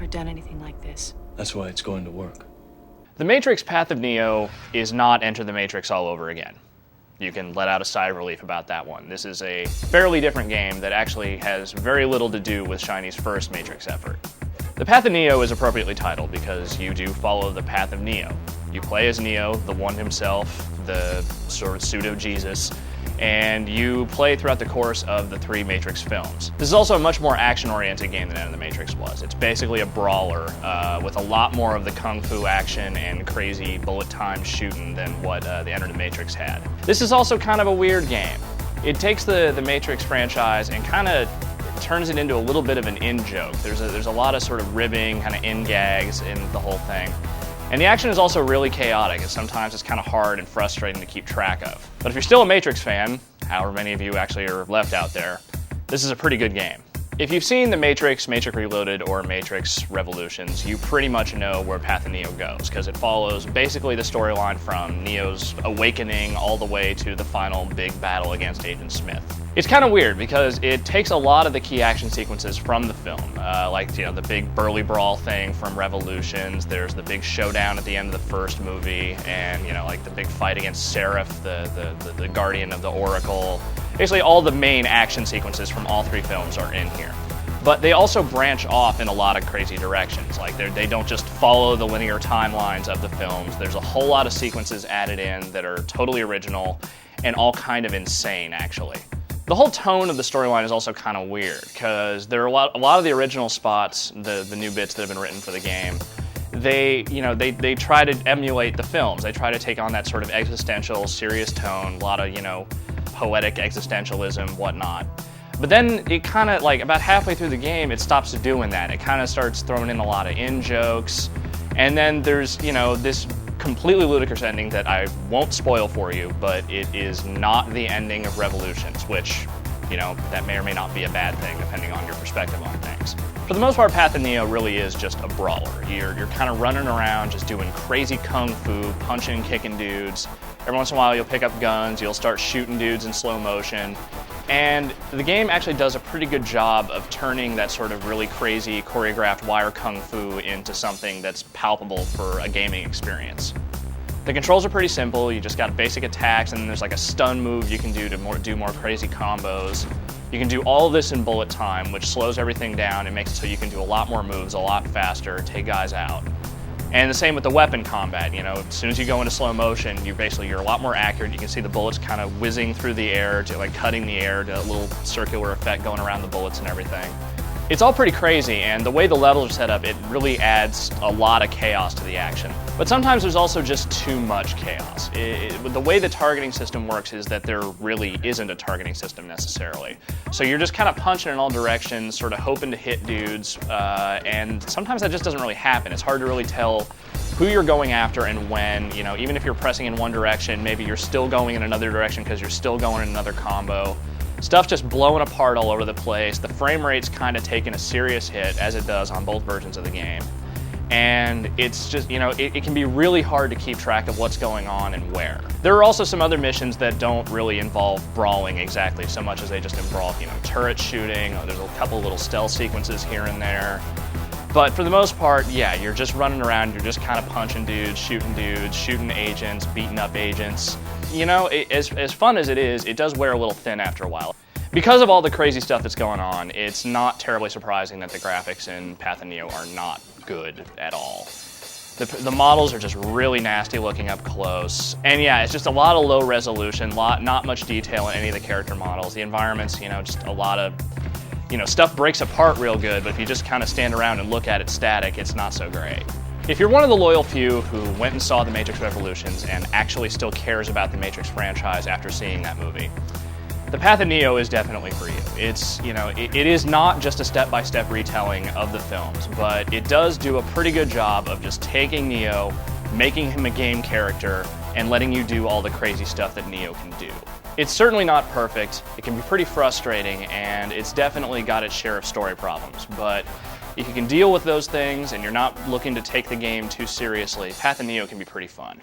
done anything like this. That's why it's going to work. The Matrix Path of Neo is not Enter the Matrix all over again. You can let out a sigh of relief about that one. This is a fairly different game that actually has very little to do with Shiny's first Matrix effort. The Path of Neo is appropriately titled because you do follow the Path of Neo. You play as Neo, the one himself, the sort of pseudo-Jesus, and you play throughout the course of the 3 Matrix films. This is also a much more action-oriented game than Enter the Matrix was. It's basically a brawler with a lot more of the kung fu action and crazy bullet time shooting than what the Enter the Matrix had. This is also kind of a weird game. It takes the Matrix franchise and kind of turns it into a little bit of an in-joke. There's a lot of sort of ribbing, kind of in-gags in the whole thing. And the action is also really chaotic, and sometimes it's kind of hard and frustrating to keep track of. But if you're still a Matrix fan, however many of you actually are left out there, this is a pretty good game. If you've seen The Matrix, Matrix Reloaded, or Matrix Revolutions, you pretty much know where Path of Neo goes, because it follows basically the storyline from Neo's awakening all the way to the final big battle against Agent Smith. It's kind of weird because it takes a lot of the key action sequences from the film, like the big burly brawl thing from Revolutions. There's the big showdown at the end of the first movie, and like the big fight against Seraph, the guardian of the Oracle. Basically, all the main action sequences from all 3 films are in here. But they also branch off in a lot of crazy directions. Like they don't just follow the linear timelines of the films. There's a whole lot of sequences added in that are totally original and all kind of insane, actually. The whole tone of the storyline is also kind of weird, because there are a lot of the original spots, the new bits that have been written for the game, they try to emulate the films. They try to take on that sort of existential, serious tone, a lot of, poetic existentialism, whatnot. But then it kind of, like, about halfway through the game, it stops doing that. It kind of starts throwing in a lot of in-jokes, and then there's, this completely ludicrous ending that I won't spoil for you, but it is not the ending of Revolutions, which, that may or may not be a bad thing depending on your perspective on things. For the most part, Path of Neo really is just a brawler. You're kind of running around just doing crazy kung fu, punching and kicking dudes. Every once in a while you'll pick up guns, you'll start shooting dudes in slow motion. And the game actually does a pretty good job of turning that sort of really crazy choreographed wire kung fu into something that's palpable for a gaming experience. The controls are pretty simple. You just got basic attacks, and then there's like a stun move you can do to do more crazy combos. You can do all of this in bullet time, which slows everything down and makes it so you can do a lot more moves a lot faster, take guys out. And the same with the weapon combat. As soon as you go into slow motion, you're a lot more accurate. You can see the bullets kind of whizzing through the air, cutting the air, to a little circular effect going around the bullets and everything. It's all pretty crazy, and the way the levels are set up, it really adds a lot of chaos to the action. But sometimes there's also just too much chaos. The way the targeting system works is that there really isn't a targeting system necessarily. So you're just kind of punching in all directions, sort of hoping to hit dudes, and sometimes that just doesn't really happen. It's hard to really tell who you're going after and when. Even if you're pressing in one direction, maybe you're still going in another direction because you're still going in another combo. Stuff just blowing apart all over the place. The frame rate's kind of taking a serious hit, as it does on both versions of the game. And it's just, it can be really hard to keep track of what's going on and where. There are also some other missions that don't really involve brawling exactly so much as they just involve, turret shooting. There's a couple little stealth sequences here and there. But for the most part, yeah, you're just running around, you're just kind of punching dudes, shooting agents, beating up agents. As fun as it is, it does wear a little thin after a while. Because of all the crazy stuff that's going on, it's not terribly surprising that the graphics in Path of Neo are not good at all. The models are just really nasty looking up close. And yeah, it's just a lot of low resolution, not much detail in any of the character models. The environments, just a lot of, stuff breaks apart real good, but if you just kind of stand around and look at it static, it's not so great. If you're one of the loyal few who went and saw The Matrix Revolutions and actually still cares about the Matrix franchise after seeing that movie, The Path of Neo is definitely for you. It's, it is not just a step-by-step retelling of the films, but it does do a pretty good job of just taking Neo, making him a game character, and letting you do all the crazy stuff that Neo can do. It's certainly not perfect, it can be pretty frustrating, and it's definitely got its share of story problems, but if you can deal with those things and you're not looking to take the game too seriously, Path of Neo can be pretty fun.